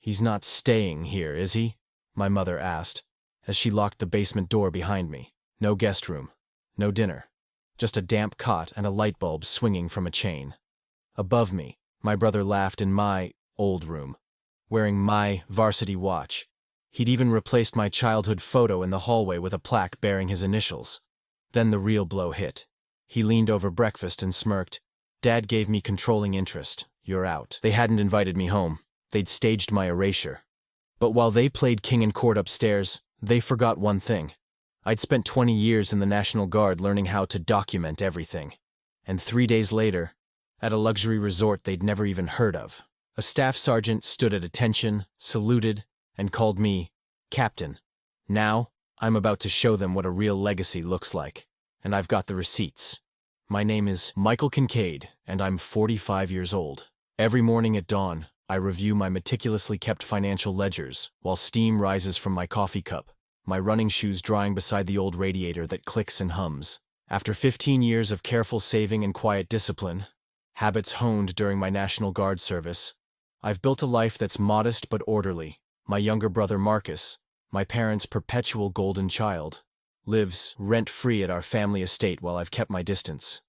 "He's not staying here, is he?" my mother asked, as she locked the basement door behind me. No guest room, no dinner, just a damp cot and a light bulb swinging from a chain. Above me, my brother laughed in my old room, wearing my varsity watch. He'd even replaced my childhood photo in the hallway with a plaque bearing his initials. Then the real blow hit. He leaned over breakfast and smirked. "Dad gave me controlling interest. You're out." They hadn't invited me home. They'd staged my erasure. But while they played king and court upstairs, they forgot one thing. I'd spent 20 years in the National Guard learning how to document everything. And 3 days later, at a luxury resort they'd never even heard of, a staff sergeant stood at attention, saluted, and called me Captain. Now, I'm about to show them what a real legacy looks like. And I've got the receipts. My name is Michael Kincaid, and I'm 45 years old. Every morning at dawn, I review my meticulously kept financial ledgers, while steam rises from my coffee cup, my running shoes drying beside the old radiator that clicks and hums. After 15 years of careful saving and quiet discipline, habits honed during my National Guard service, I've built a life that's modest but orderly. My younger brother Marcus, my parents' perpetual golden child, lives rent-free at our family estate while I've kept my distance.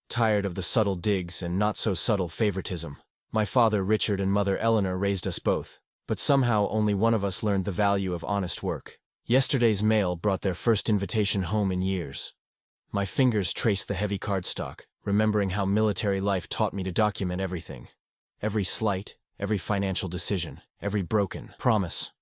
Tired of the subtle digs and not-so-subtle favoritism, my father Richard and mother Eleanor raised us both, but somehow only one of us learned the value of honest work. Yesterday's mail brought their first invitation home in years. My fingers traced the heavy cardstock, remembering how military life taught me to document everything. Every slight, every financial decision, every broken promise.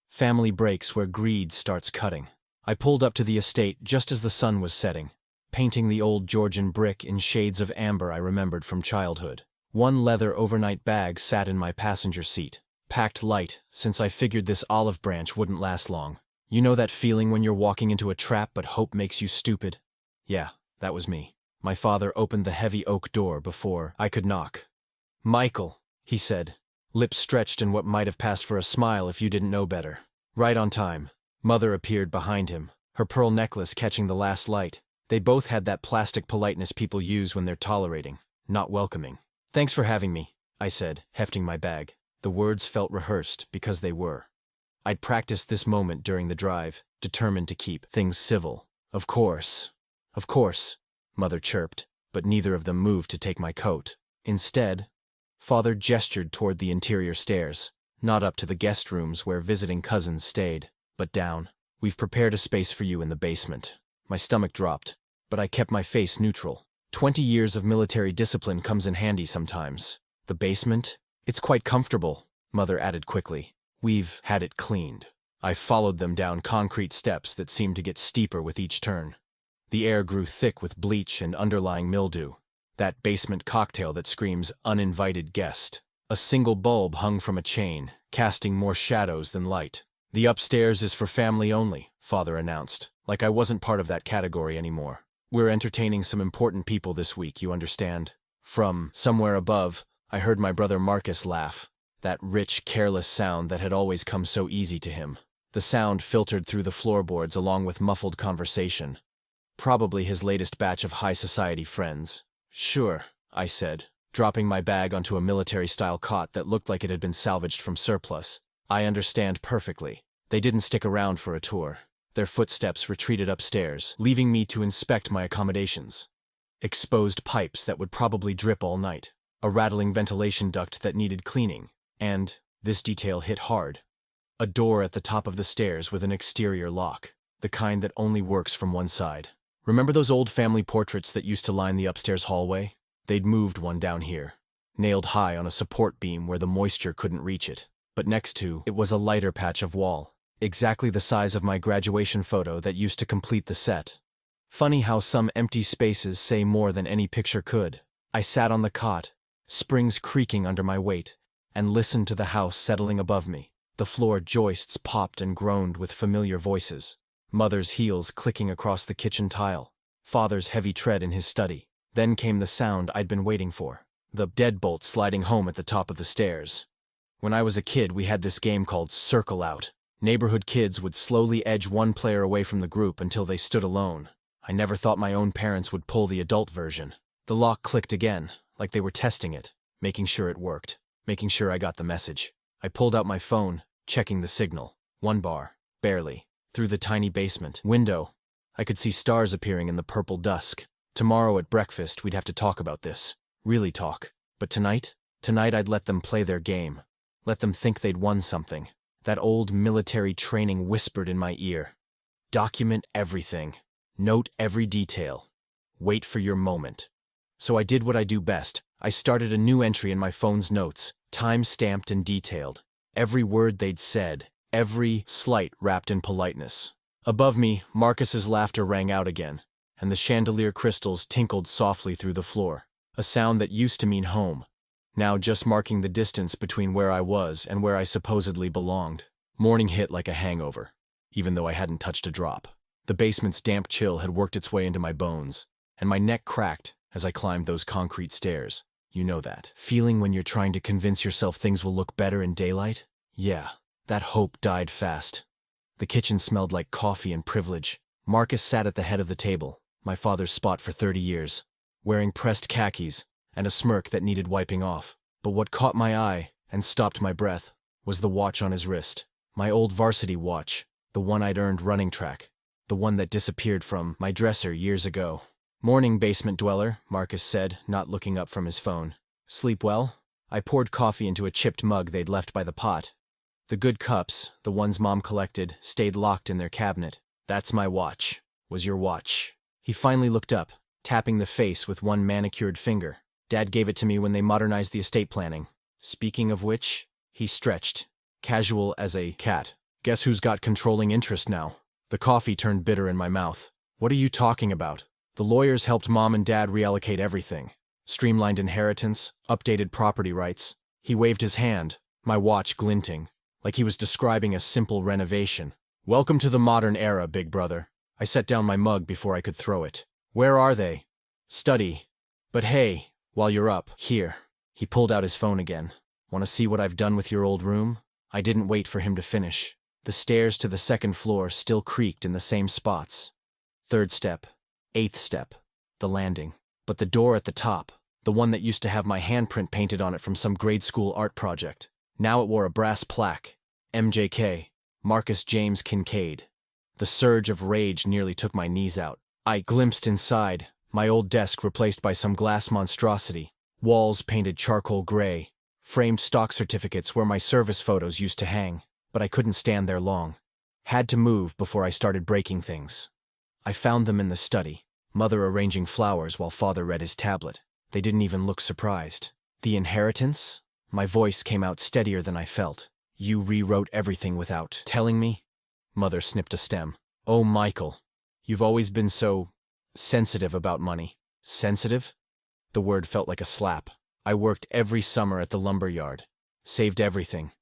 Family breaks where greed starts cutting. I pulled up to the estate just as the sun was setting, painting the old Georgian brick in shades of amber I remembered from childhood. One leather overnight bag sat in my passenger seat, packed light since I figured this olive branch wouldn't last long. You know that feeling when you're walking into a trap but hope makes you stupid? Yeah, that was me. My father opened the heavy oak door before I could knock. "Michael," he said, lips stretched in what might have passed for a smile if you didn't know better. Right on time. Mother appeared behind him, her pearl necklace catching the last light. They both had that plastic politeness people use when they're tolerating, not welcoming. "Thanks for having me," I said, hefting my bag. The words felt rehearsed because they were. I'd practiced this moment during the drive, determined to keep things civil. Of course, Mother chirped, but neither of them moved to take my coat. Instead, Father gestured toward the interior stairs, not up to the guest rooms where visiting cousins stayed, but down. "We've prepared a space for you in the basement." My stomach dropped, but I kept my face neutral. 20 years of military discipline comes in handy sometimes. "The basement? It's quite comfortable," Mother added quickly. "We've had it cleaned." I followed them down concrete steps that seemed to get steeper with each turn. The air grew thick with bleach and underlying mildew, that basement cocktail that screams uninvited guest. A single bulb hung from a chain, casting more shadows than light. "The upstairs is for family only," Father announced, like I wasn't part of that category anymore. "We're entertaining some important people this week, you understand." From somewhere above, I heard my brother Marcus laugh, that rich, careless sound that had always come so easy to him. The sound filtered through the floorboards along with muffled conversation. Probably his latest batch of high society friends. "Sure," I said, dropping my bag onto a military-style cot that looked like it had been salvaged from surplus. "I understand perfectly." They didn't stick around for a tour. Their footsteps retreated upstairs, leaving me to inspect my accommodations. Exposed pipes that would probably drip all night, a rattling ventilation duct that needed cleaning, and, this detail hit hard, a door at the top of the stairs with an exterior lock, the kind that only works from one side. Remember those old family portraits that used to line the upstairs hallway? They'd moved one down here, nailed high on a support beam where the moisture couldn't reach it. But next to it was a lighter patch of wall, exactly the size of my graduation photo that used to complete the set. Funny how some empty spaces say more than any picture could. I sat on the cot, springs creaking under my weight, and listened to the house settling above me. The floor joists popped and groaned with familiar voices. Mother's heels clicking across the kitchen tile. Father's heavy tread in his study. Then came the sound I'd been waiting for. The deadbolt sliding home at the top of the stairs. When I was a kid, we had this game called Circle Out. Neighborhood kids would slowly edge one player away from the group until they stood alone. I never thought my own parents would pull the adult version. The lock clicked again, like they were testing it, making sure it worked, making sure I got the message. I pulled out my phone, checking the signal. 1 bar. Barely. Through the tiny basement window, I could see stars appearing in the purple dusk. Tomorrow at breakfast, we'd have to talk about this. Really talk. But tonight I'd let them play their game. Let them think they'd won something. That old military training whispered in my ear. Document everything. Note every detail. Wait for your moment. So I did what I do best. I started a new entry in my phone's notes, time-stamped and detailed. Every word they'd said, every slight wrapped in politeness. Above me, Marcus's laughter rang out again, and the chandelier crystals tinkled softly through the floor. A sound that used to mean home, now just marking the distance between where I was and where I supposedly belonged. Morning hit like a hangover, even though I hadn't touched a drop. The basement's damp chill had worked its way into my bones, and my neck cracked as I climbed those concrete stairs. You know that feeling when you're trying to convince yourself things will look better in daylight? Yeah, that hope died fast. The kitchen smelled like coffee and privilege. Marcus sat at the head of the table, my father's spot for 30 years, wearing pressed khakis and a smirk that needed wiping off. But what caught my eye and stopped my breath was the watch on his wrist. My old varsity watch, the one I'd earned running track, the one that disappeared from my dresser years ago. "Morning, basement dweller," Marcus said, not looking up from his phone. "Sleep well?" I poured coffee into a chipped mug they'd left by the pot. The good cups, the ones Mom collected, stayed locked in their cabinet. "That's my watch. Was your watch." He finally looked up, tapping the face with one manicured finger. "Dad gave it to me when they modernized the estate planning. Speaking of which," he stretched, casual as a cat. "Guess who's got controlling interest now?" The coffee turned bitter in my mouth. "What are you talking about?" "The lawyers helped Mom and Dad reallocate everything. Streamlined inheritance, updated property rights." He waved his hand, my watch glinting, like he was describing a simple renovation. "Welcome to the modern era, big brother." I set down my mug before I could throw it. "Where are they?" "Study. But hey, while you're up, here." He pulled out his phone again. "Want to see what I've done with your old room?" I didn't wait for him to finish. The stairs to the second floor still creaked in the same spots. 3rd step. 8th step. The landing. But the door at the top, the one that used to have my handprint painted on it from some grade school art project, now it wore a brass plaque. MJK. Marcus James Kincaid. The surge of rage nearly took my knees out. I glimpsed inside, my old desk replaced by some glass monstrosity, walls painted charcoal gray, framed stock certificates where my service photos used to hang, but I couldn't stand there long. Had to move before I started breaking things. I found them in the study, Mother arranging flowers while Father read his tablet. They didn't even look surprised. "The inheritance?" My voice came out steadier than I felt. "You rewrote everything without telling me?" Mother snipped a stem. "Oh, Michael, you've always been so sensitive about money." "Sensitive?" The word felt like a slap. I worked every summer at the lumber yard. Saved everything.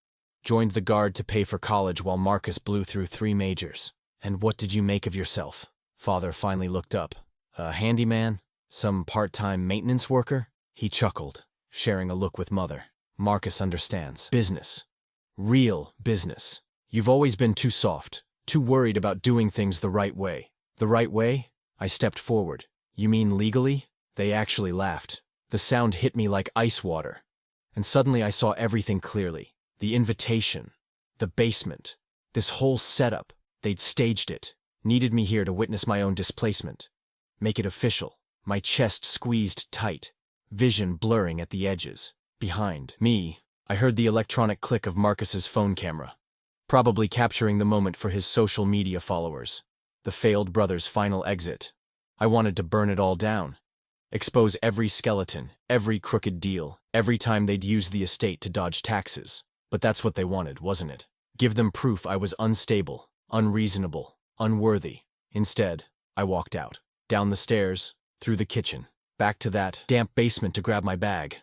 Joined the Guard to pay for college while Marcus blew through 3 majors. "And what did you make of yourself?" Father finally looked up. "A handyman? Some part-time maintenance worker?" He chuckled, sharing a look with Mother. "Marcus understands. Business. Real business. You've always been too soft, too worried about doing things the right way." "The right way?" I stepped forward. "You mean legally?" They actually laughed. The sound hit me like ice water. And suddenly I saw everything clearly. The invitation. The basement. This whole setup. They'd staged it. Needed me here to witness my own displacement. Make it official. My chest squeezed tight. Vision blurring at the edges. Behind me, I heard the electronic click of Marcus's phone camera. Probably capturing the moment for his social media followers. The failed brother's final exit. I wanted to burn it all down. Expose every skeleton, every crooked deal, every time they'd used the estate to dodge taxes. But that's what they wanted, wasn't it? Give them proof I was unstable, unreasonable, unworthy. Instead, I walked out. Down the stairs, through the kitchen, back to that damp basement to grab my bag.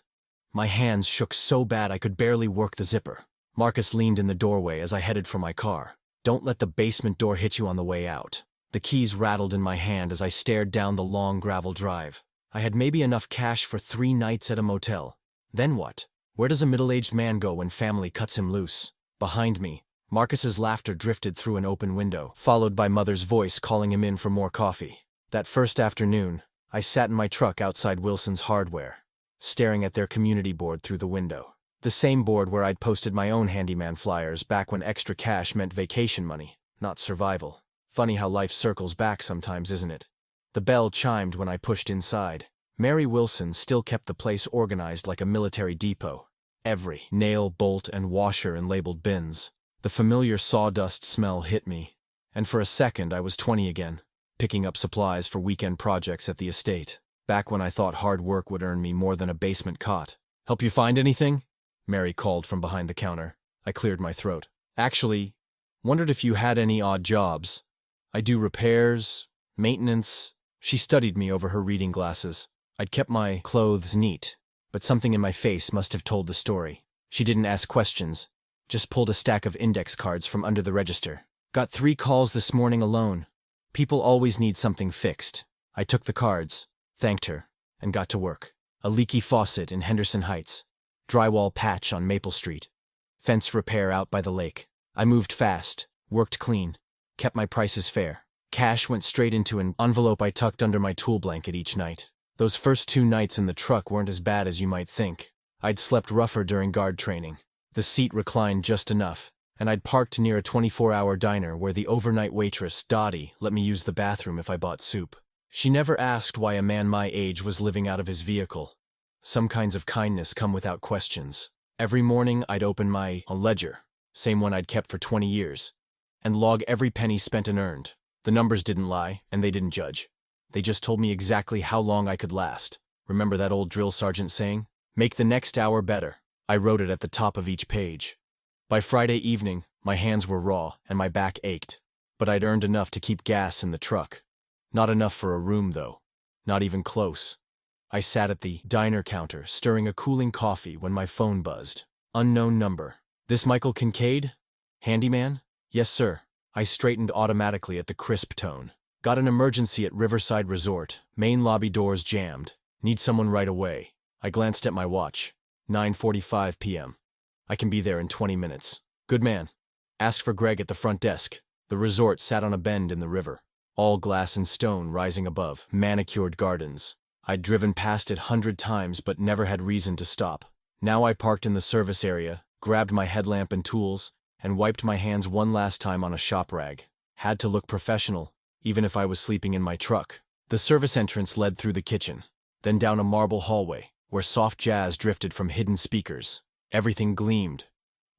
My hands shook so bad I could barely work the zipper. Marcus leaned in the doorway as I headed for my car. "Don't let the basement door hit you on the way out." The keys rattled in my hand as I stared down the long gravel drive. I had maybe enough cash for 3 nights at a motel. Then what? Where does a middle-aged man go when family cuts him loose? Behind me, Marcus's laughter drifted through an open window, followed by Mother's voice calling him in for more coffee. That first afternoon, I sat in my truck outside Wilson's Hardware, staring at their community board through the window. The same board where I'd posted my own handyman flyers back when extra cash meant vacation money, not survival. Funny how life circles back sometimes, isn't it? The bell chimed when I pushed inside. Mary Wilson still kept the place organized like a military depot. Every nail, bolt, and washer in labeled bins. The familiar sawdust smell hit me, and for a second I was 20 again, picking up supplies for weekend projects at the estate, back when I thought hard work would earn me more than a basement cot. "Help you find anything?" Mary called from behind the counter. I cleared my throat. "Actually, wondered if you had any odd jobs. I do repairs, maintenance." She studied me over her reading glasses. I'd kept my clothes neat, but something in my face must have told the story. She didn't ask questions, just pulled a stack of index cards from under the register. "Got 3 calls this morning alone. People always need something fixed." I took the cards, thanked her, and got to work. A leaky faucet in Henderson Heights. Drywall patch on Maple Street. Fence repair out by the lake. I moved fast, worked clean, kept my prices fair. Cash went straight into an envelope I tucked under my tool blanket each night. Those first 2 nights in the truck weren't as bad as you might think. I'd slept rougher during guard training. The seat reclined just enough, and I'd parked near a 24-hour diner where the overnight waitress, Dottie, let me use the bathroom if I bought soup. She never asked why a man my age was living out of his vehicle. Some kinds of kindness come without questions. Every morning I'd open my ledger, same one I'd kept for 20 years, and log every penny spent and earned. The numbers didn't lie, and they didn't judge. They just told me exactly how long I could last. Remember that old drill sergeant saying? "Make the next hour better." I wrote it at the top of each page. By Friday evening, my hands were raw and my back ached, but I'd earned enough to keep gas in the truck. Not enough for a room, though. Not even close. I sat at the diner counter, stirring a cooling coffee when my phone buzzed. Unknown number. "This Michael Kincaid? Handyman?" "Yes, sir." I straightened automatically at the crisp tone. "Got an emergency at Riverside Resort. Main lobby doors jammed. Need someone right away." I glanced at my watch. 9:45 p.m. I can be there in 20 minutes. "Good man. Ask for Greg at the front desk." The resort sat on a bend in the river. All glass and stone rising above. Manicured gardens. I'd driven past it 100 times but never had reason to stop. Now I parked in the service area, grabbed my headlamp and tools, and wiped my hands one last time on a shop rag. Had to look professional, even if I was sleeping in my truck. The service entrance led through the kitchen, then down a marble hallway, where soft jazz drifted from hidden speakers. Everything gleamed.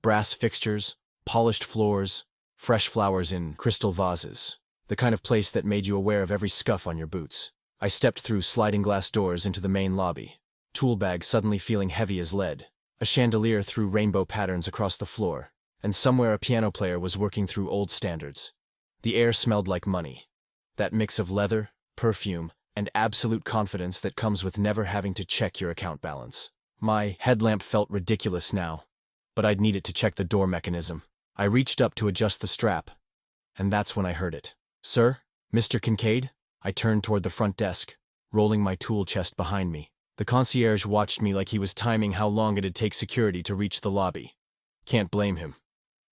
Brass fixtures, polished floors, fresh flowers in crystal vases. The kind of place that made you aware of every scuff on your boots. I stepped through sliding glass doors into the main lobby. Tool bags suddenly feeling heavy as lead. A chandelier threw rainbow patterns across the floor, and somewhere a piano player was working through old standards. The air smelled like money. That mix of leather, perfume, and absolute confidence that comes with never having to check your account balance. My headlamp felt ridiculous now, but I'd need it to check the door mechanism. I reached up to adjust the strap, and that's when I heard it. "Sir? Mr. Kincaid?" I turned toward the front desk, rolling my tool chest behind me. The concierge watched me like he was timing how long it'd take security to reach the lobby. Can't blame him.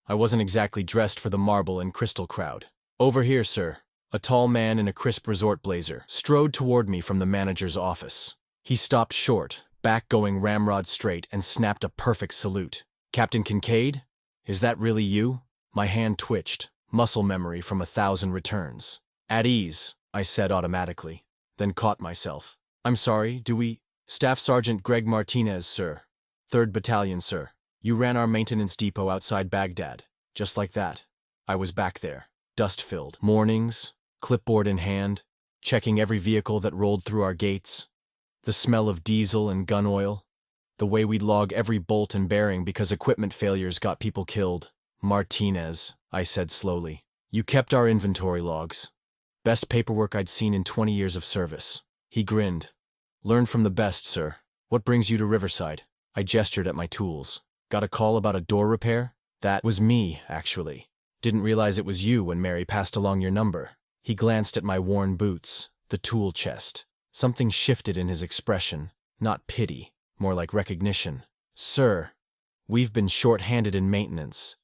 I wasn't exactly dressed for the marble and crystal crowd. "Over here, sir." A tall man in a crisp resort blazer strode toward me from the manager's office. He stopped short, back going ramrod straight, and snapped a perfect salute. "Captain Kincaid? Is that really you?" My hand twitched, muscle memory from 1,000 returns. "At ease," I said automatically, then caught myself. "I'm sorry, do we—" "Staff Sergeant Greg Martinez, sir. 3rd Battalion, sir. You ran our maintenance depot outside Baghdad." Just like that. I was back there, dust-filled. Mornings, clipboard in hand, checking every vehicle that rolled through our gates. The smell of diesel and gun oil. The way we'd log every bolt and bearing because equipment failures got people killed. "Martinez," I said slowly. "You kept our inventory logs. Best paperwork I'd seen in 20 years of service." He grinned. "Learn from the best, sir. What brings you to Riverside?" I gestured at my tools. "Got a call about a door repair?" "That was me, actually. Didn't realize it was you when Mary passed along your number." He glanced at my worn boots, the tool chest. Something shifted in his expression. Not pity, more like recognition. "Sir, we've been short-handed in maintenance.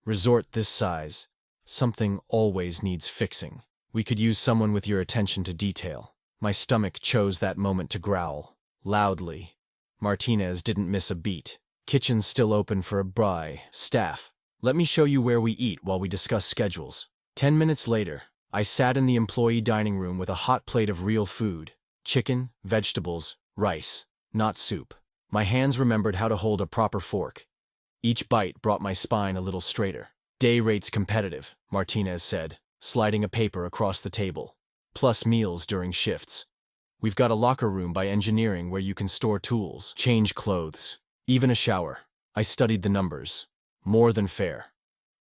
Resort this size. Something always needs fixing. We could use someone with your attention to detail." My stomach chose that moment to growl. Loudly. Martinez didn't miss a beat. Kitchen's still open for a bri. Staff, let me show you where we eat while we discuss schedules. 10 minutes later, I sat in the employee dining room with a hot plate of real food. Chicken, vegetables, rice, not soup. My hands remembered how to hold a proper fork. Each bite brought my spine a little straighter. Day rate's competitive, Martinez said, sliding a paper across the table. Plus meals during shifts. We've got a locker room by engineering where you can store tools, change clothes, even a shower. I studied the numbers. More than fair.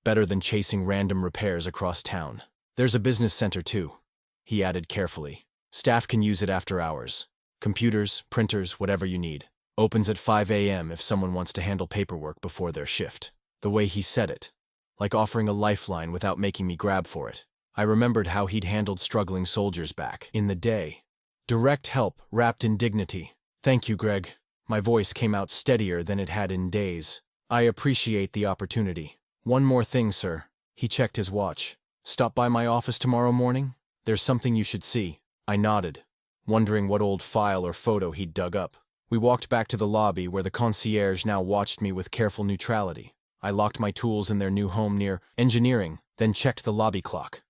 Better than chasing random repairs across town. There's a business center too, he added carefully. Staff can use it after hours. Computers, printers, whatever you need. Opens at 5 a.m. if someone wants to handle paperwork before their shift. The way he said it, like offering a lifeline without making me grab for it. I remembered how he'd handled struggling soldiers back in the day. Direct help wrapped in dignity. Thank you, Greg. My voice came out steadier than it had in days. I appreciate the opportunity. One more thing, sir. He checked his watch. Stop by my office tomorrow morning? There's something you should see. I nodded, wondering what old file or photo he'd dug up. We walked back to the lobby where the concierge now watched me with careful neutrality. I locked my tools in their new home near engineering, then checked the lobby clock.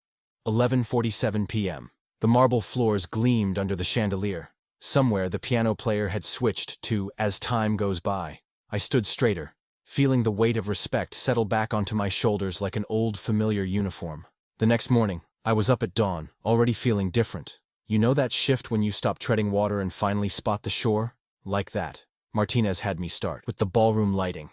11:47 p.m. The marble floors gleamed under the chandelier. Somewhere the piano player had switched to As Time Goes By. I stood straighter, feeling the weight of respect settle back onto my shoulders like an old familiar uniform. The next morning, I was up at dawn, already feeling different. You know that shift when you stop treading water and finally spot the shore? Like that. Martinez had me start with the ballroom lighting.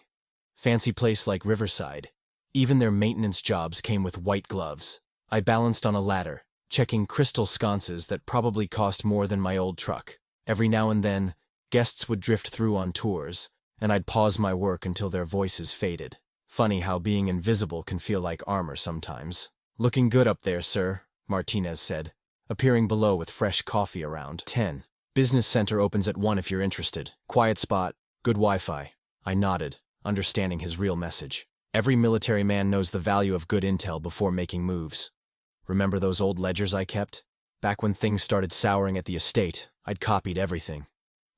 Fancy place like Riverside. Even their maintenance jobs came with white gloves. I balanced on a ladder, checking crystal sconces that probably cost more than my old truck. Every now and then, guests would drift through on tours, and I'd pause my work until their voices faded. Funny how being invisible can feel like armor sometimes. Looking good up there, sir, Martinez said, appearing below with fresh coffee around 10. Business center opens at 1 if you're interested. Quiet spot, good Wi-Fi. I nodded, understanding his real message. Every military man knows the value of good intel before making moves. Remember those old ledgers I kept? Back when things started souring at the estate, I'd copied everything.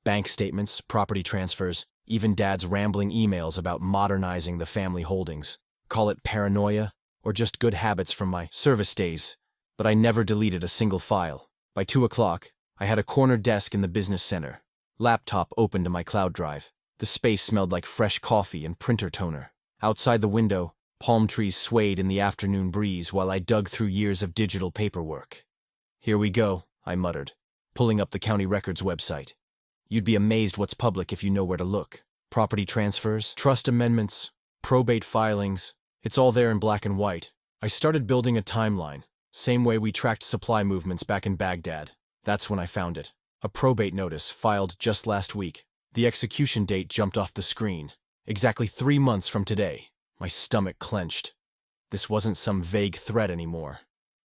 Bank statements, property transfers, even Dad's rambling emails about modernizing the family holdings. Call it paranoia, or just good habits from my service days, but I never deleted a single file. By 2 o'clock, I had a corner desk in the business center. Laptop open to my cloud drive. The space smelled like fresh coffee and printer toner. Outside the window, palm trees swayed in the afternoon breeze while I dug through years of digital paperwork. Here we go, I muttered, pulling up the county records website. You'd be amazed what's public if you know where to look. Property transfers, trust amendments, probate filings. It's all there in black and white. I started building a timeline, same way we tracked supply movements back in Baghdad. That's when I found it. A probate notice filed just last week. The execution date jumped off the screen. Exactly 3 months from today. My stomach clenched. This wasn't some vague threat anymore.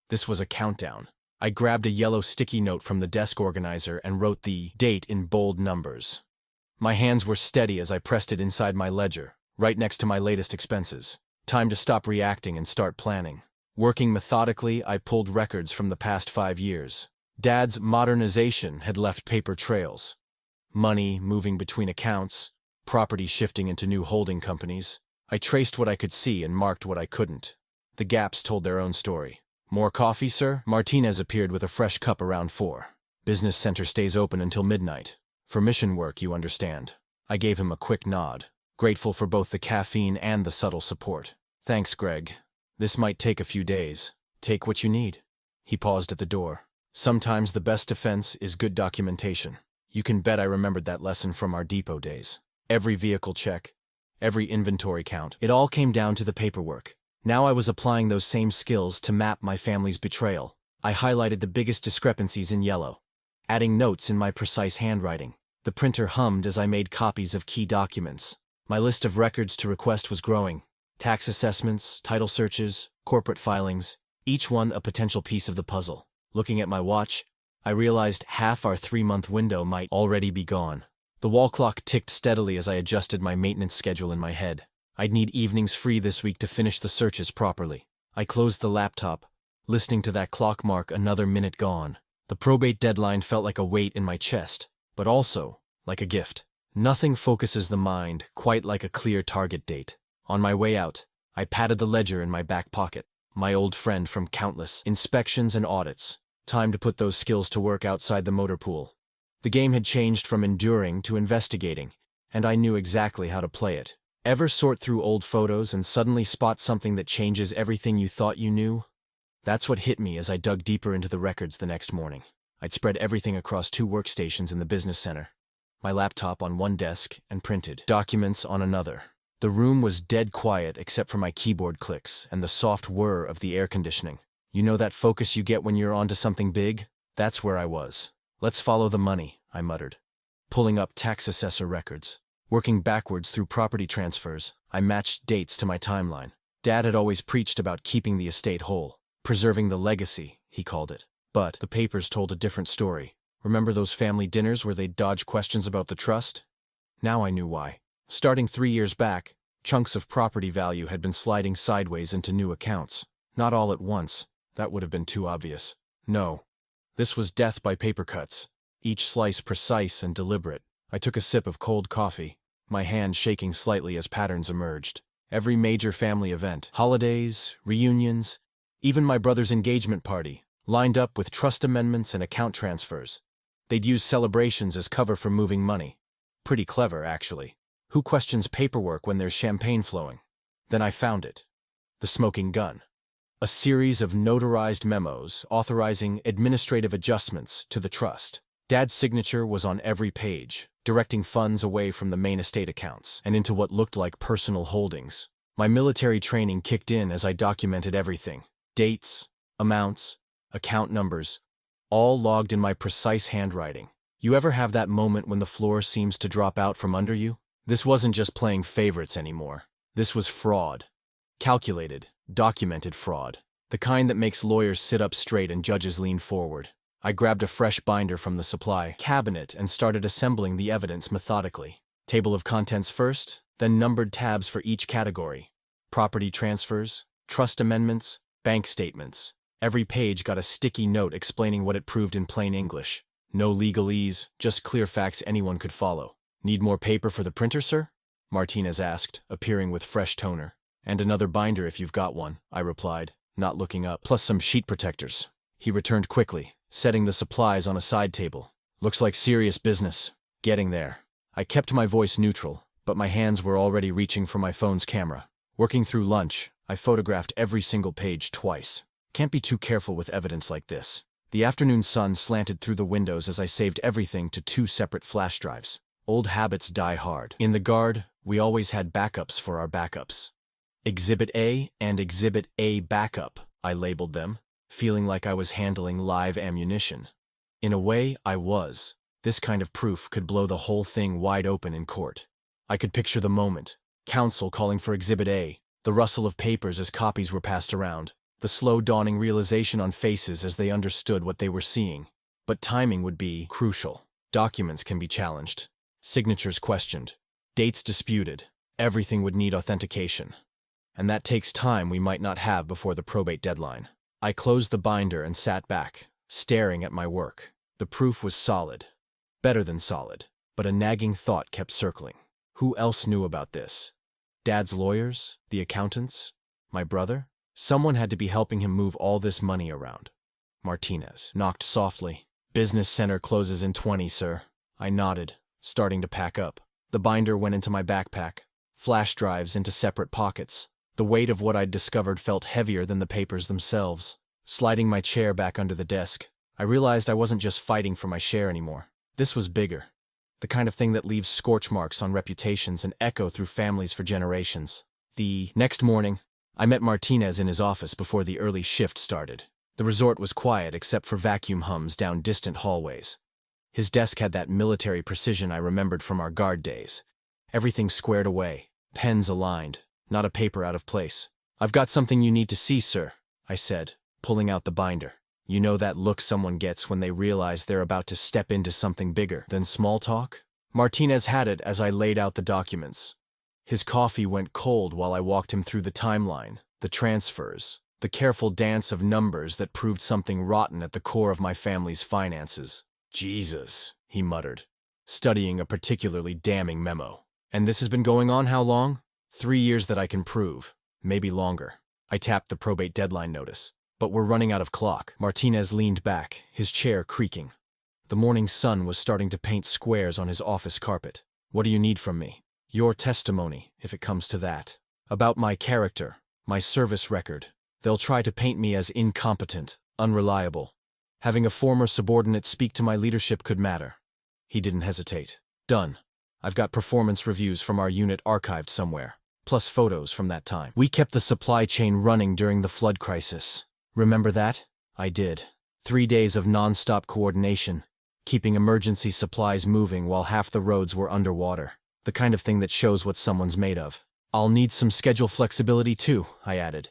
This was a countdown. I grabbed a yellow sticky note from the desk organizer and wrote the date in bold numbers. My hands were steady as I pressed it inside my ledger, right next to my latest expenses. Time to stop reacting and start planning. Working methodically, I pulled records from the past 5 years. Dad's modernization had left paper trails. Money moving between accounts, property shifting into new holding companies. I traced what I could see and marked what I couldn't. The gaps told their own story. More coffee, sir? Martinez appeared with a fresh cup around 4. Business center stays open until midnight. For mission work, you understand. I gave him a quick nod, grateful for both the caffeine and the subtle support. Thanks, Greg. This might take a few days. Take what you need. He paused at the door. Sometimes the best defense is good documentation. You can bet I remembered that lesson from our depot days. Every vehicle check, every inventory count, it all came down to the paperwork. Now I was applying those same skills to map my family's betrayal. I highlighted the biggest discrepancies in yellow, adding notes in my precise handwriting. The printer hummed as I made copies of key documents. My list of records to request was growing. Tax assessments, title searches, corporate filings, each one a potential piece of the puzzle. Looking at my watch, I realized half our 3-month window might already be gone. The wall clock ticked steadily as I adjusted my maintenance schedule in my head. I'd need evenings free this week to finish the searches properly. I closed the laptop, listening to that clock mark another minute gone. The probate deadline felt like a weight in my chest, but also like a gift. Nothing focuses the mind quite like a clear target date. On my way out, I patted the ledger in my back pocket. My old friend from countless inspections and audits. Time to put those skills to work outside the motor pool. The game had changed from enduring to investigating, and I knew exactly how to play it. Ever sort through old photos and suddenly spot something that changes everything you thought you knew? That's what hit me as I dug deeper into the records the next morning. I'd spread everything across 2 workstations in the business center. My laptop on one desk and printed documents on another. The room was dead quiet except for my keyboard clicks and the soft whir of the air conditioning. You know that focus you get when you're onto something big? That's where I was. Let's follow the money, I muttered. Pulling up tax assessor records. Working backwards through property transfers, I matched dates to my timeline. Dad had always preached about keeping the estate whole. Preserving the legacy, he called it. But the papers told a different story. Remember those family dinners where they'd dodge questions about the trust? Now I knew why. Starting 3 years back, chunks of property value had been sliding sideways into new accounts. Not all at once. That would have been too obvious. No. This was death by paper cuts, each slice precise and deliberate. I took a sip of cold coffee, my hand shaking slightly as patterns emerged. Every major family event, holidays, reunions, even my brother's engagement party, lined up with trust amendments and account transfers. They'd use celebrations as cover for moving money. Pretty clever, actually. Who questions paperwork when there's champagne flowing? Then I found it. The smoking gun. A series of notarized memos authorizing administrative adjustments to the trust. Dad's signature was on every page, directing funds away from the main estate accounts and into what looked like personal holdings. My military training kicked in as I documented everything. Dates, amounts, account numbers, all logged in my precise handwriting. You ever have that moment when the floor seems to drop out from under you? This wasn't just playing favorites anymore. This was fraud. Calculated, documented fraud. The kind that makes lawyers sit up straight and judges lean forward. I grabbed a fresh binder from the supply cabinet and started assembling the evidence methodically. Table of contents first, then numbered tabs for each category. Property transfers, trust amendments, bank statements. Every page got a sticky note explaining what it proved in plain English. No legalese, just clear facts anyone could follow. Need more paper for the printer, sir? Martinez asked, appearing with fresh toner. And another binder if you've got one, I replied, not looking up, plus some sheet protectors. He returned quickly, setting the supplies on a side table. Looks like serious business. Getting there. I kept my voice neutral, but my hands were already reaching for my phone's camera. Working through lunch, I photographed every single page twice. Can't be too careful with evidence like this. The afternoon sun slanted through the windows as I saved everything to 2 separate flash drives. Old habits die hard. In the Guard, we always had backups for our backups. Exhibit A and Exhibit A Backup, I labeled them, feeling like I was handling live ammunition. In a way, I was. This kind of proof could blow the whole thing wide open in court. I could picture the moment. Counsel calling for Exhibit A, the rustle of papers as copies were passed around, the slow dawning realization on faces as they understood what they were seeing. But timing would be crucial. Documents can be challenged. Signatures questioned. Dates disputed. Everything would need authentication. And that takes time we might not have before the probate deadline. I closed the binder and sat back, staring at my work. The proof was solid. Better than solid. But a nagging thought kept circling. Who else knew about this? Dad's lawyers? The accountants? My brother? Someone had to be helping him move all this money around. Martinez knocked softly. Business center closes in 20, sir. I nodded, starting to pack up. The binder went into my backpack. Flash drives into separate pockets. The weight of what I'd discovered felt heavier than the papers themselves. Sliding my chair back under the desk, I realized I wasn't just fighting for my share anymore. This was bigger. The kind of thing that leaves scorch marks on reputations and echo through families for generations. The next morning, I met Martinez in his office before the early shift started. The resort was quiet except for vacuum hums down distant hallways. His desk had that military precision I remembered from our Guard days. Everything squared away, pens aligned, not a paper out of place. "I've got something you need to see, sir," I said, pulling out the binder. You know that look someone gets when they realize they're about to step into something bigger than small talk? Martinez had it as I laid out the documents. His coffee went cold while I walked him through the timeline, the transfers, the careful dance of numbers that proved something rotten at the core of my family's finances. "Jesus," he muttered. studying a particularly damning memo. And this has been going on how long? 3 years that I can prove. Maybe longer. I tapped the probate deadline notice. But we're running out of clock. Martinez leaned back, his chair creaking. The morning sun was starting to paint squares on his office carpet. What do you need from me? Your testimony, if it comes to that. About my character, my service record. They'll try to paint me as incompetent, unreliable. Having a former subordinate speak to my leadership could matter. He didn't hesitate. Done. I've got performance reviews from our unit archived somewhere, plus photos from that time. We kept the supply chain running during the flood crisis. Remember that? I did. 3 days of non-stop coordination, keeping emergency supplies moving while half the roads were underwater. The kind of thing that shows what someone's made of. I'll need some schedule flexibility too, I added.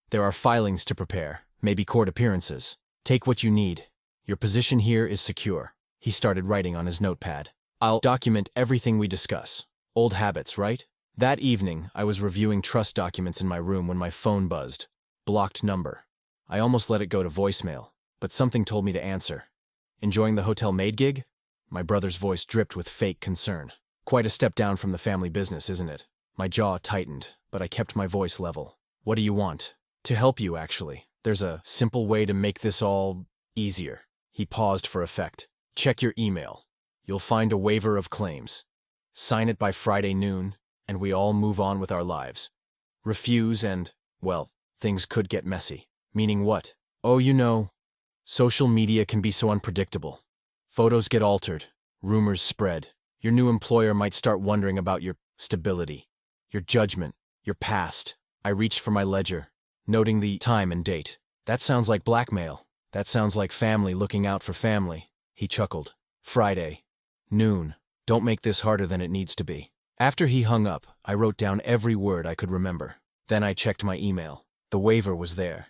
There are filings to prepare, maybe court appearances. Take what you need. Your position here is secure. He started writing on his notepad. I'll document everything we discuss. Old habits, right? That evening, I was reviewing trust documents in my room when my phone buzzed. Blocked number. I almost let it go to voicemail, but something told me to answer. Enjoying the hotel maid gig? My brother's voice dripped with fake concern. Quite a step down from the family business, isn't it? My jaw tightened, but I kept my voice level. What do you want? To help you, actually. There's a simple way to make this all easier. He paused for effect. Check your email. You'll find a waiver of claims. Sign it by Friday noon, and we all move on with our lives. Refuse and, well, things could get messy. Meaning what? Oh, you know, social media can be so unpredictable. Photos get altered. Rumors spread. Your new employer might start wondering about your stability, your judgment, your past. I reached for my ledger, noting the time and date. That sounds like blackmail. That sounds like family looking out for family. He chuckled. Friday. Noon. Don't make this harder than it needs to be. After he hung up, I wrote down every word I could remember. Then I checked my email. The waiver was there.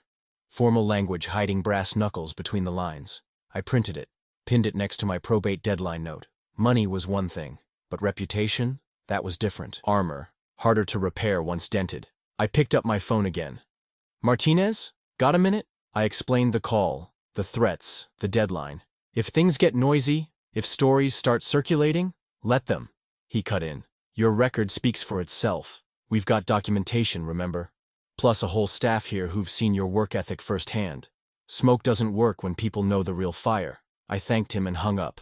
Formal language hiding brass knuckles between the lines. I printed it, pinned it next to my probate deadline note. Money was one thing, but reputation? That was different. Armor. Harder to repair once dented. I picked up my phone again. Martinez? Got a minute? I explained the call, the threats, the deadline. If things get noisy, if stories start circulating, let them. He cut in. Your record speaks for itself. We've got documentation, remember? Plus a whole staff here who've seen your work ethic firsthand. Smoke doesn't work when people know the real fire. I thanked him and hung up.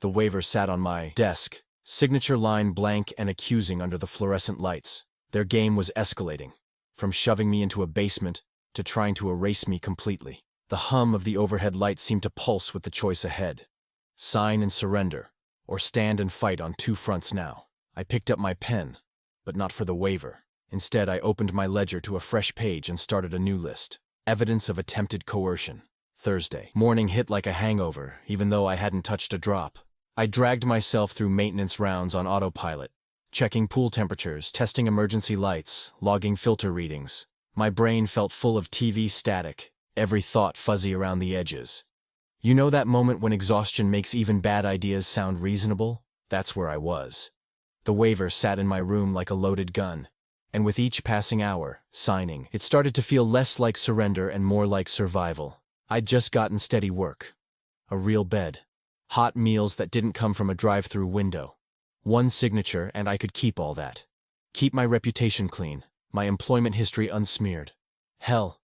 The waiver sat on my desk, signature line blank and accusing under the fluorescent lights. Their game was escalating, from shoving me into a basement to trying to erase me completely. The hum of the overhead lights seemed to pulse with the choice ahead. Sign and surrender, or stand and fight on two fronts now. I picked up my pen, but not for the waiver. Instead, I opened my ledger to a fresh page and started a new list. Evidence of attempted coercion. Thursday. Morning hit like a hangover, even though I hadn't touched a drop. I dragged myself through maintenance rounds on autopilot, checking pool temperatures, testing emergency lights, logging filter readings. My brain felt full of TV static, every thought fuzzy around the edges. You know that moment when exhaustion makes even bad ideas sound reasonable? That's where I was. The waiver sat in my room like a loaded gun, and with each passing hour, signing, it started to feel less like surrender and more like survival. I'd just gotten steady work. A real bed. Hot meals that didn't come from a drive-through window. One signature and I could keep all that. Keep my reputation clean, my employment history unsmeared. Hell,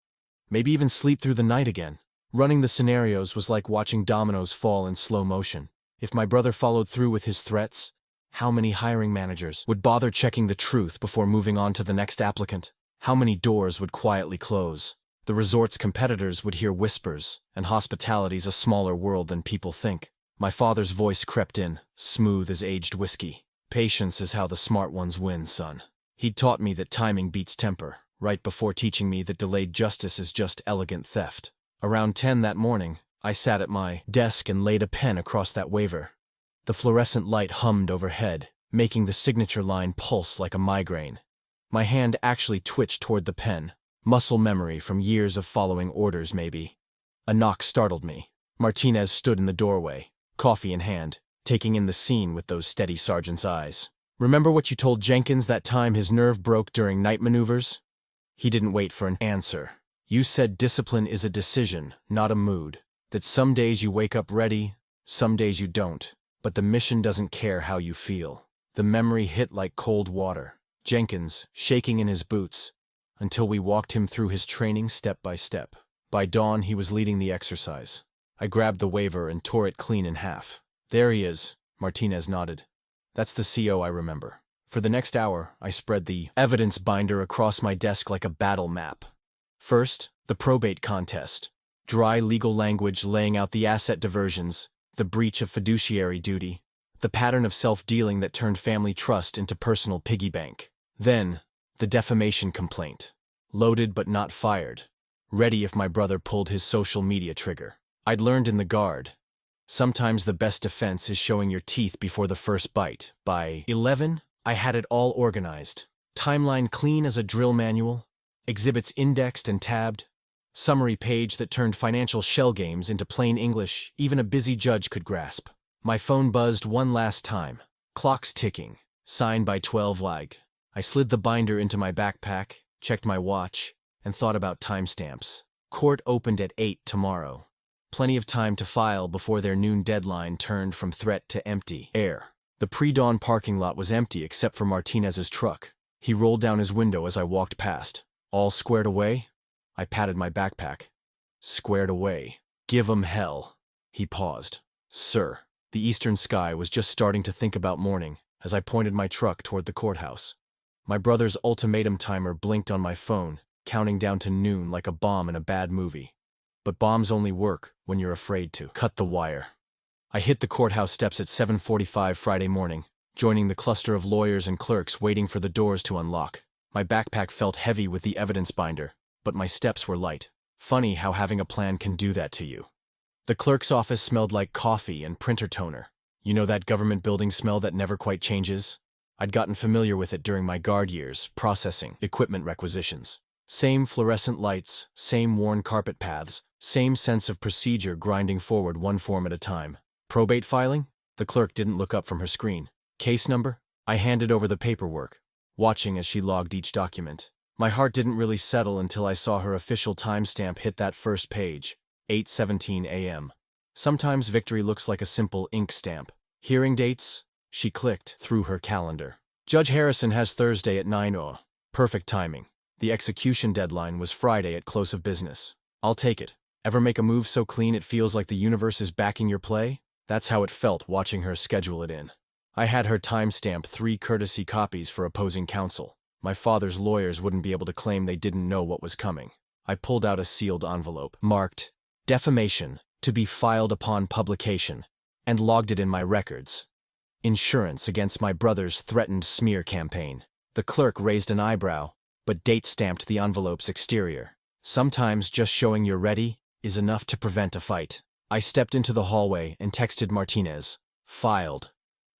maybe even sleep through the night again. Running the scenarios was like watching dominoes fall in slow motion. If my brother followed through with his threats, how many hiring managers would bother checking the truth before moving on to the next applicant? How many doors would quietly close? The resort's competitors would hear whispers, and hospitality's a smaller world than people think. My father's voice crept in, smooth as aged whiskey. Patience is how the smart ones win, son. He'd taught me that timing beats temper, right before teaching me that delayed justice is just elegant theft. Around 10 that morning, I sat at my desk and laid a pen across that waiver. The fluorescent light hummed overhead, making the signature line pulse like a migraine. My hand actually twitched toward the pen. Muscle memory from years of following orders, maybe. A knock startled me. Martinez stood in the doorway, coffee in hand, taking in the scene with those steady sergeant's eyes. Remember what you told Jenkins that time his nerve broke during night maneuvers? He didn't wait for an answer. You said discipline is a decision, not a mood. That some days you wake up ready, some days you don't. But the mission doesn't care how you feel. The memory hit like cold water. Jenkins, shaking in his boots, until we walked him through his training step by step. By dawn, he was leading the exercise. I grabbed the waiver and tore it clean in half. There he is, Martinez nodded. That's the CO I remember. For the next hour, I spread the evidence binder across my desk like a battle map. First, the probate contest. Dry legal language laying out the asset diversions, the breach of fiduciary duty, the pattern of self-dealing that turned family trust into personal piggy bank. Then, the defamation complaint. Loaded but not fired. Ready if my brother pulled his social media trigger. I'd learned in the Guard. Sometimes the best defense is showing your teeth before the first bite. By 11, I had it all organized. Timeline clean as a drill manual. Exhibits indexed and tabbed. Summary page that turned financial shell games into plain English even a busy judge could grasp. My phone buzzed one last time. Clock's ticking. Signed by 12 lag. I slid the binder into my backpack, checked my watch, and thought about timestamps. Court opened at 8 tomorrow. Plenty of time to file before their noon deadline turned from threat to empty air. The pre-dawn parking lot was empty except for Martinez's truck. He rolled down his window as I walked past. All squared away? I patted my backpack. Squared away. Give 'em hell. He paused. Sir. The eastern sky was just starting to think about morning as I pointed my truck toward the courthouse. My brother's ultimatum timer blinked on my phone, counting down to noon like a bomb in a bad movie. But bombs only work when you're afraid to cut the wire. I hit the courthouse steps at 7:45 Friday morning, joining the cluster of lawyers and clerks waiting for the doors to unlock. My backpack felt heavy with the evidence binder, but my steps were light. Funny how having a plan can do that to you. The clerk's office smelled like coffee and printer toner. You know that government building smell that never quite changes? I'd gotten familiar with it during my Guard years, processing equipment requisitions. Same fluorescent lights, same worn carpet paths, same sense of procedure grinding forward one form at a time. Probate filing? The clerk didn't look up from her screen. Case number? I handed over the paperwork, watching as she logged each document. My heart didn't really settle until I saw her official timestamp hit that first page, 8:17 a.m. Sometimes victory looks like a simple ink stamp. Hearing dates? She clicked through her calendar. Judge Harrison has Thursday at 9:00. Perfect timing. The execution deadline was Friday at close of business. I'll take it. Ever make a move so clean it feels like the universe is backing your play? That's how it felt watching her schedule it in. I had her timestamp 3 courtesy copies for opposing counsel. My father's lawyers wouldn't be able to claim they didn't know what was coming. I pulled out a sealed envelope, marked, defamation, to be filed upon publication, and logged it in my records. Insurance against my brother's threatened smear campaign. The clerk raised an eyebrow, but date-stamped the envelope's exterior. Sometimes just showing you're ready is enough to prevent a fight. I stepped into the hallway and texted Martinez. Filed.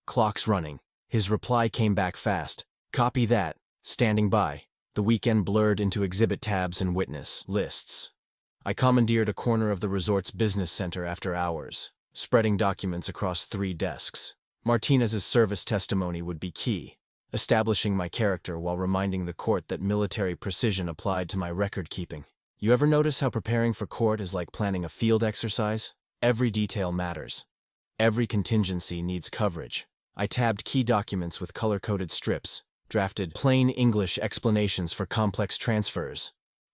Clock's running. His reply came back fast. Copy that. Standing by. The weekend blurred into exhibit tabs and witness lists. I commandeered a corner of the resort's business center after hours, spreading documents across 3 desks. Martinez's service testimony would be key, establishing my character while reminding the court that military precision applied to my record-keeping. You ever notice how preparing for court is like planning a field exercise? Every detail matters. Every contingency needs coverage. I tabbed key documents with color-coded strips, drafted plain English explanations for complex transfers,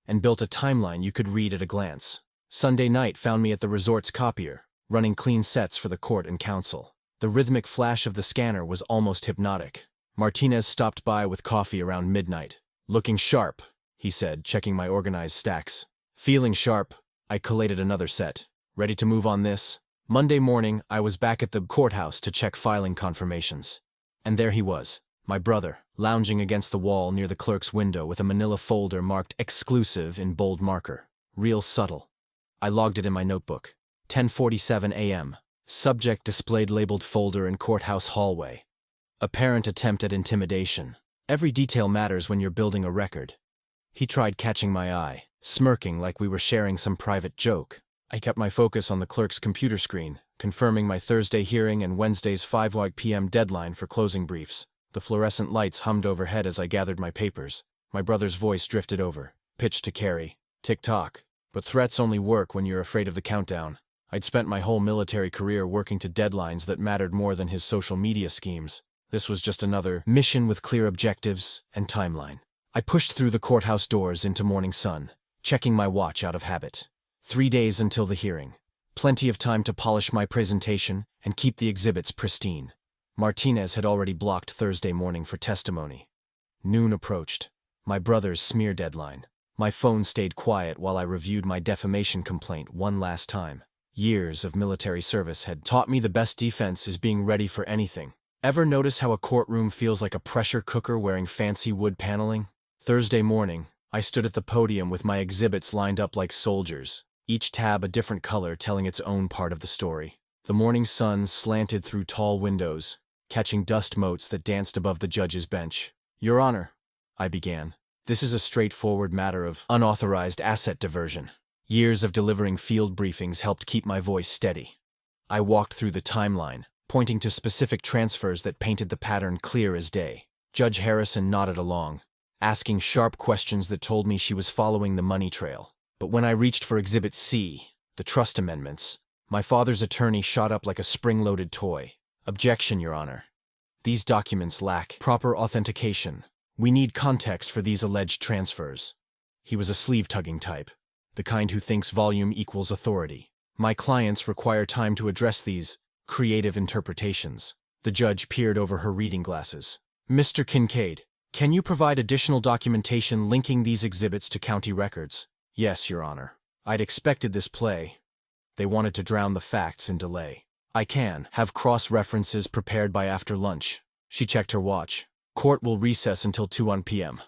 and built a timeline you could read at a glance. Sunday night found me at the resort's copier, running clean sets for the court and counsel. The rhythmic flash of the scanner was almost hypnotic. Martinez stopped by with coffee around midnight. Looking sharp, he said, checking my organized stacks. Feeling sharp, I collated another set. Ready to move on this? Monday morning, I was back at the courthouse to check filing confirmations. And there he was, my brother, lounging against the wall near the clerk's window with a manila folder marked exclusive in bold marker. Real subtle. I logged it in my notebook. 10:47 a.m. Subject displayed labeled folder in courthouse hallway. Apparent attempt at intimidation. Every detail matters when you're building a record. He tried catching my eye, smirking like we were sharing some private joke. I kept my focus on the clerk's computer screen, confirming my Thursday hearing and Wednesday's 5 p.m. deadline for closing briefs. The fluorescent lights hummed overhead as I gathered my papers. My brother's voice drifted over, pitched to carry. Tick-tock. But threats only work when you're afraid of the countdown. I'd spent my whole military career working to deadlines that mattered more than his social media schemes. This was just another mission with clear objectives and timeline. I pushed through the courthouse doors into morning sun, checking my watch out of habit. 3 days until the hearing. Plenty of time to polish my presentation and keep the exhibits pristine. Martinez had already blocked Thursday morning for testimony. Noon approached. My brother's smear deadline. My phone stayed quiet while I reviewed my defamation complaint one last time. Years of military service had taught me the best defense is being ready for anything. Ever notice how a courtroom feels like a pressure cooker wearing fancy wood paneling? Thursday morning, I stood at the podium with my exhibits lined up like soldiers, each tab a different color telling its own part of the story. The morning sun slanted through tall windows, catching dust motes that danced above the judge's bench. "Your Honor," I began, "this is a straightforward matter of unauthorized asset diversion." Years of delivering field briefings helped keep my voice steady. I walked through the timeline, pointing to specific transfers that painted the pattern clear as day. Judge Harrison nodded along, asking sharp questions that told me she was following the money trail. But when I reached for Exhibit C, the trust amendments, my father's attorney shot up like a spring-loaded toy. "Objection, Your Honor. These documents lack proper authentication. We need context for these alleged transfers." He was a sleeve-tugging type, the kind who thinks volume equals authority. "My clients require time to address these creative interpretations." The judge peered over her reading glasses. "Mr. Kincaid, can you provide additional documentation linking these exhibits to county records?" "Yes, Your Honor. I'd expected this play. They wanted to drown the facts in delay. I can have cross-references prepared by after lunch." She checked her watch. "Court will recess until 2 p.m.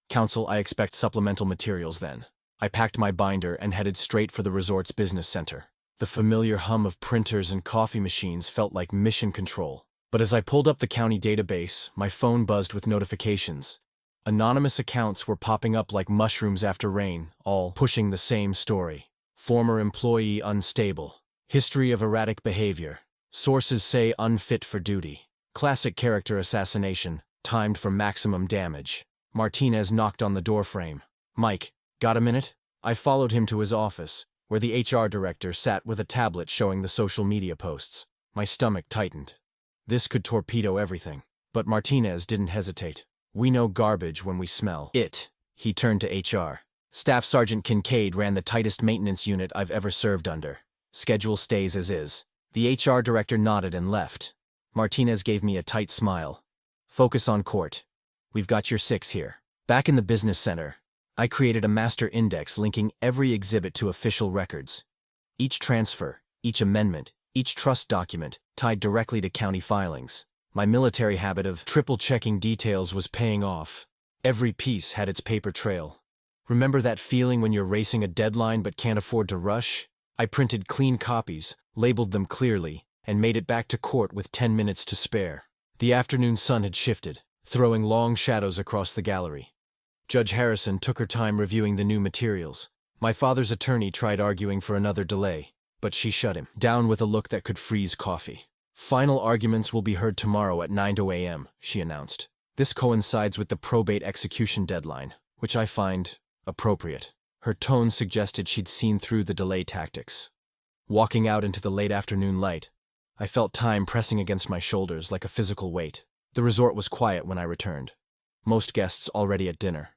Counsel, I expect supplemental materials then." I packed my binder and headed straight for the resort's business center. The familiar hum of printers and coffee machines felt like mission control. But as I pulled up the county database, my phone buzzed with notifications. Anonymous accounts were popping up like mushrooms after rain, all pushing the same story. Former employee unstable. History of erratic behavior. Sources say unfit for duty. Classic character assassination, timed for maximum damage. Martinez knocked on the doorframe. "Mike, got a minute?" I followed him to his office, where the HR director sat with a tablet showing the social media posts. My stomach tightened. This could torpedo everything. But Martinez didn't hesitate. "We know garbage when we smell it." He turned to HR. "Staff Sergeant Kincaid ran the tightest maintenance unit I've ever served under. Schedule stays as is." The HR director nodded and left. Martinez gave me a tight smile. "Focus on court. We've got your 6 here." Back in the business center, I created a master index linking every exhibit to official records. Each transfer, each amendment, each trust document tied directly to county filings. My military habit of triple-checking details was paying off. Every piece had its paper trail. Remember that feeling when you're racing a deadline but can't afford to rush? I printed clean copies, labeled them clearly, and made it back to court with 10 minutes to spare. The afternoon sun had shifted, throwing long shadows across the gallery. Judge Harrison took her time reviewing the new materials. My father's attorney tried arguing for another delay, but she shut him down with a look that could freeze coffee. "Final arguments will be heard tomorrow at 9 a.m., she announced. "This coincides with the probate execution deadline, which I find appropriate." Her tone suggested she'd seen through the delay tactics. Walking out into the late afternoon light, I felt time pressing against my shoulders like a physical weight. The resort was quiet when I returned. Most guests already at dinner.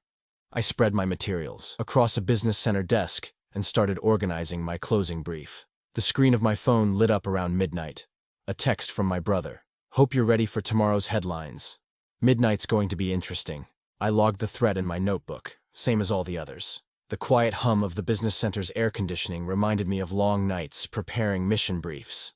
I spread my materials across a business center desk and started organizing my closing brief. The screen of my phone lit up around midnight. A text from my brother. "Hope you're ready for tomorrow's headlines. Midnight's going to be interesting." I logged the thread in my notebook, same as all the others. The quiet hum of the business center's air conditioning reminded me of long nights preparing mission briefs.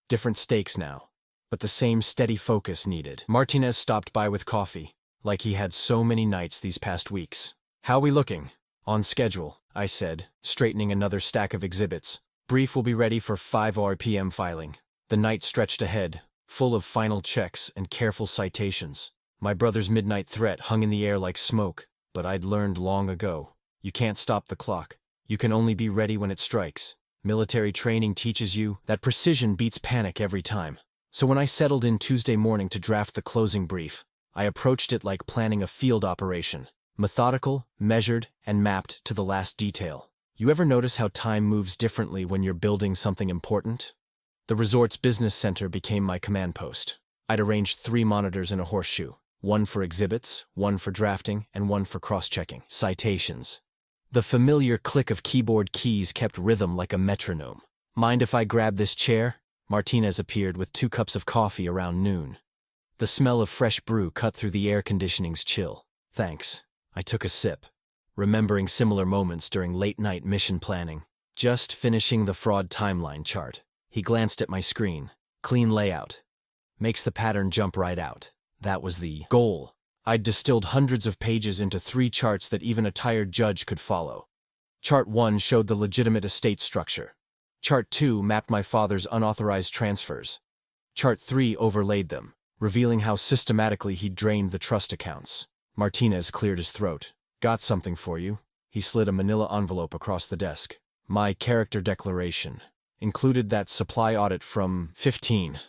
Different stakes now, but the same steady focus needed. Martinez stopped by with coffee, like he had so many nights these past weeks. "How we looking?" "On schedule," I said, straightening another stack of exhibits. "Brief will be ready for 5 p.m. filing." The night stretched ahead, full of final checks and careful citations. My brother's midnight threat hung in the air like smoke, but I'd learned long ago. You can't stop the clock. You can only be ready when it strikes. Military training teaches you that precision beats panic every time. So when I settled in Tuesday morning to draft the closing brief, I approached it like planning a field operation. Methodical, measured, and mapped to the last detail. You ever notice how time moves differently when you're building something important? The resort's business center became my command post. I'd arranged 3 monitors in a horseshoe, one for exhibits, one for drafting, and one for cross-checking citations. The familiar click of keyboard keys kept rhythm like a metronome. Mind if I grab this chair? Martinez appeared with 2 cups of coffee around noon. The smell of fresh brew cut through the air conditioning's chill. Thanks. I took a sip, remembering similar moments during late-night mission planning. Just finishing the fraud timeline chart. He glanced at my screen. Clean layout. Makes the pattern jump right out. That was the goal. I'd distilled hundreds of pages into 3 charts that even a tired judge could follow. Chart 1 showed the legitimate estate structure. Chart 2 mapped my father's unauthorized transfers. Chart 3 overlaid them, revealing how systematically he'd drained the trust accounts. Martinez cleared his throat. Got something for you. He slid a manila envelope across the desk. My character declaration. Included that supply audit from 15.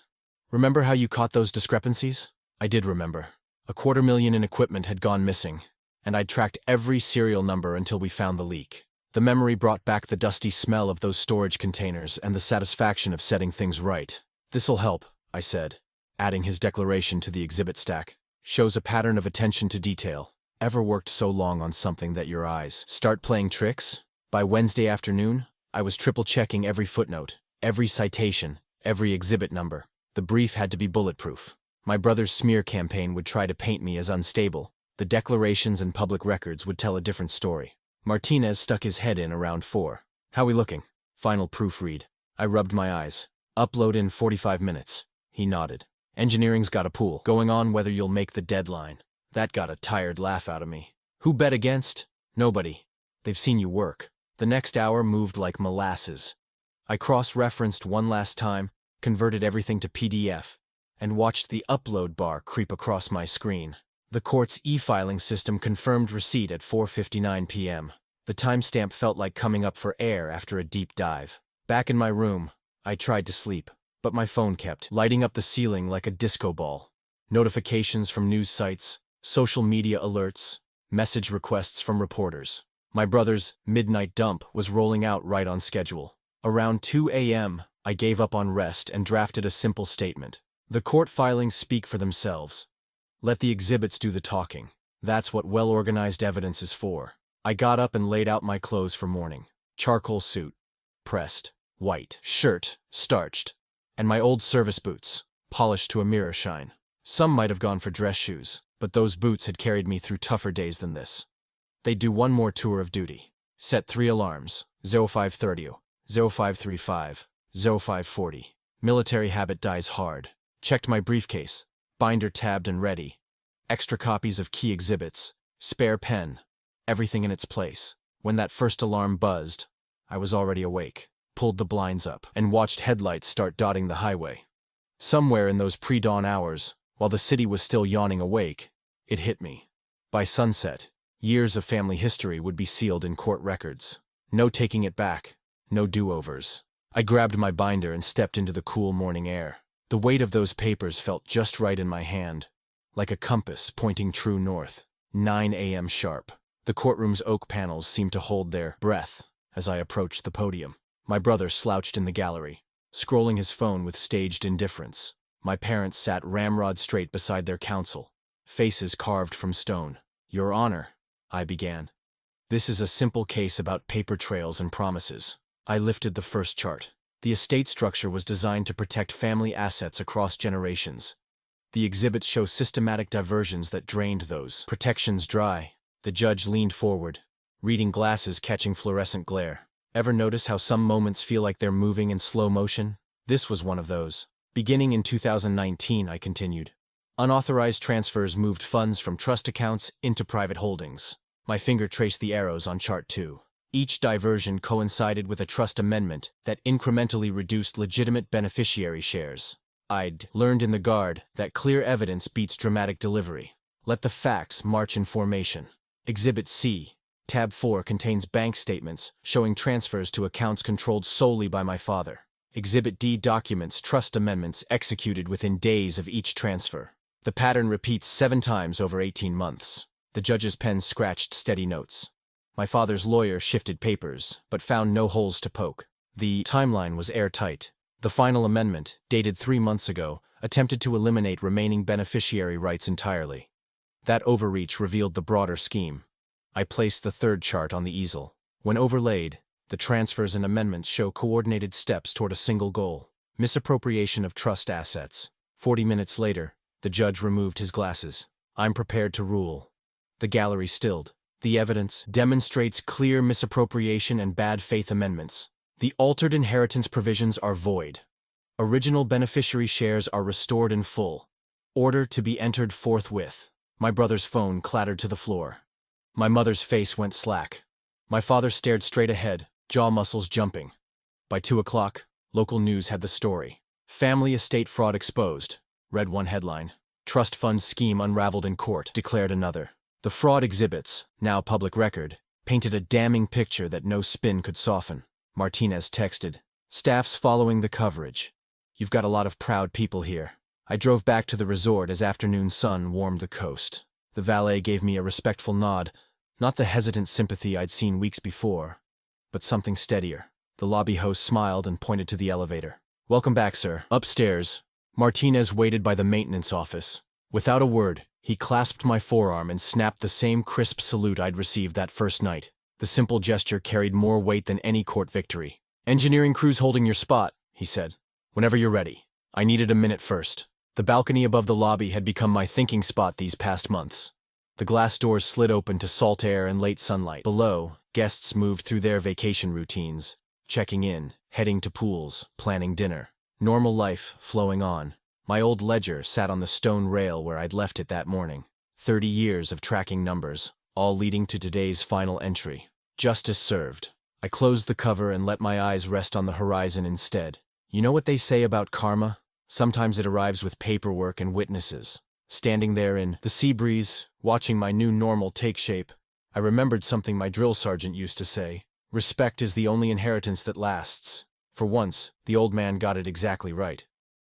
Remember how you caught those discrepancies? I did remember. $250,000 in equipment had gone missing, and I'd tracked every serial number until we found the leak. The memory brought back the dusty smell of those storage containers and the satisfaction of setting things right. This'll help, I said, adding his declaration to the exhibit stack. Shows a pattern of attention to detail. Ever worked so long on something that your eyes start playing tricks? By Wednesday afternoon, I was triple-checking every footnote, every citation, every exhibit number. The brief had to be bulletproof. My brother's smear campaign would try to paint me as unstable. The declarations and public records would tell a different story. Martinez stuck his head in around 4. How we looking? Final proofread. I rubbed my eyes. Upload in 45 minutes. He nodded. Engineering's got a pool going on whether you'll make the deadline. That got a tired laugh out of me. Who bet against? Nobody. They've seen you work. The next hour moved like molasses. I cross-referenced one last time, converted everything to PDF, and watched the upload bar creep across my screen. The court's e-filing system confirmed receipt at 4:59 p.m. The timestamp felt like coming up for air after a deep dive. Back in my room, I tried to sleep, but my phone kept lighting up the ceiling like a disco ball. Notifications from news sites, social media alerts, message requests from reporters. My brother's midnight dump was rolling out right on schedule. Around 2 a.m., I gave up on rest and drafted a simple statement. The court filings speak for themselves. Let the exhibits do the talking. That's what well-organized evidence is for. I got up and laid out my clothes for morning. Charcoal suit, pressed, white shirt, starched, and my old service boots, polished to a mirror shine. Some might have gone for dress shoes, but those boots had carried me through tougher days than this. They'd do one more tour of duty. Set 3 alarms, 0530, 0535, 0540. Military habit dies hard. Checked my briefcase, binder tabbed and ready. Extra copies of key exhibits, spare pen, everything in its place. When that first alarm buzzed, I was already awake, pulled the blinds up, and watched headlights start dotting the highway. Somewhere in those pre-dawn hours, while the city was still yawning awake, it hit me. By sunset, years of family history would be sealed in court records. No taking it back, no do-overs. I grabbed my binder and stepped into the cool morning air. The weight of those papers felt just right in my hand, like a compass pointing true north. 9 a.m. sharp. The courtroom's oak panels seemed to hold their breath as I approached the podium. My brother slouched in the gallery, scrolling his phone with staged indifference. My parents sat ramrod straight beside their counsel, faces carved from stone. Your Honor, I began. This is a simple case about paper trails and promises. I lifted the first chart. The estate structure was designed to protect family assets across generations. The exhibits show systematic diversions that drained those protections dry. The judge leaned forward, reading glasses catching fluorescent glare. Ever notice how some moments feel like they're moving in slow motion? This was one of those. Beginning in 2019, I continued. Unauthorized transfers moved funds from trust accounts into private holdings. My finger traced the arrows on chart 2. Each diversion coincided with a trust amendment that incrementally reduced legitimate beneficiary shares. I'd learned in the Guard that clear evidence beats dramatic delivery. Let the facts march in formation. Exhibit C, tab 4, contains bank statements showing transfers to accounts controlled solely by my father. Exhibit D documents trust amendments executed within days of each transfer. The pattern repeats 7 times over 18 months. The judge's pen scratched steady notes. My father's lawyer shifted papers, but found no holes to poke. The timeline was airtight. The final amendment, dated 3 months ago, attempted to eliminate remaining beneficiary rights entirely. That overreach revealed the broader scheme. I placed the third chart on the easel. When overlaid, the transfers and amendments show coordinated steps toward a single goal: misappropriation of trust assets. 40 minutes later, the judge removed his glasses. I'm prepared to rule. The gallery stilled. The evidence demonstrates clear misappropriation and bad faith amendments. The altered inheritance provisions are void. Original beneficiary shares are restored in full. Order to be entered forthwith. My brother's phone clattered to the floor. My mother's face went slack. My father stared straight ahead, jaw muscles jumping. By 2 o'clock, local news had the story. "Family estate fraud exposed," read one headline. "Trust fund scheme unraveled in court," declared another. The fraud exhibits, now public record, painted a damning picture that no spin could soften. Martinez texted, "Staff's following the coverage. You've got a lot of proud people here." I drove back to the resort as afternoon sun warmed the coast. The valet gave me a respectful nod, not the hesitant sympathy I'd seen weeks before, but something steadier. The lobby host smiled and pointed to the elevator. "Welcome back, sir." Upstairs, Martinez waited by the maintenance office. Without a word, he clasped my forearm and snapped the same crisp salute I'd received that first night. The simple gesture carried more weight than any court victory. "Engineering crew's holding your spot," he said. "Whenever you're ready." I needed a minute first. The balcony above the lobby had become my thinking spot these past months. The glass doors slid open to salt air and late sunlight. Below, guests moved through their vacation routines, checking in, heading to pools, planning dinner. Normal life flowing on. My old ledger sat on the stone rail where I'd left it that morning. 30 years of tracking numbers, all leading to today's final entry. Justice served. I closed the cover and let my eyes rest on the horizon instead. You know what they say about karma? Sometimes it arrives with paperwork and witnesses. Standing there in the sea breeze, watching my new normal take shape, I remembered something my drill sergeant used to say: "Respect is the only inheritance that lasts." For once, the old man got it exactly right.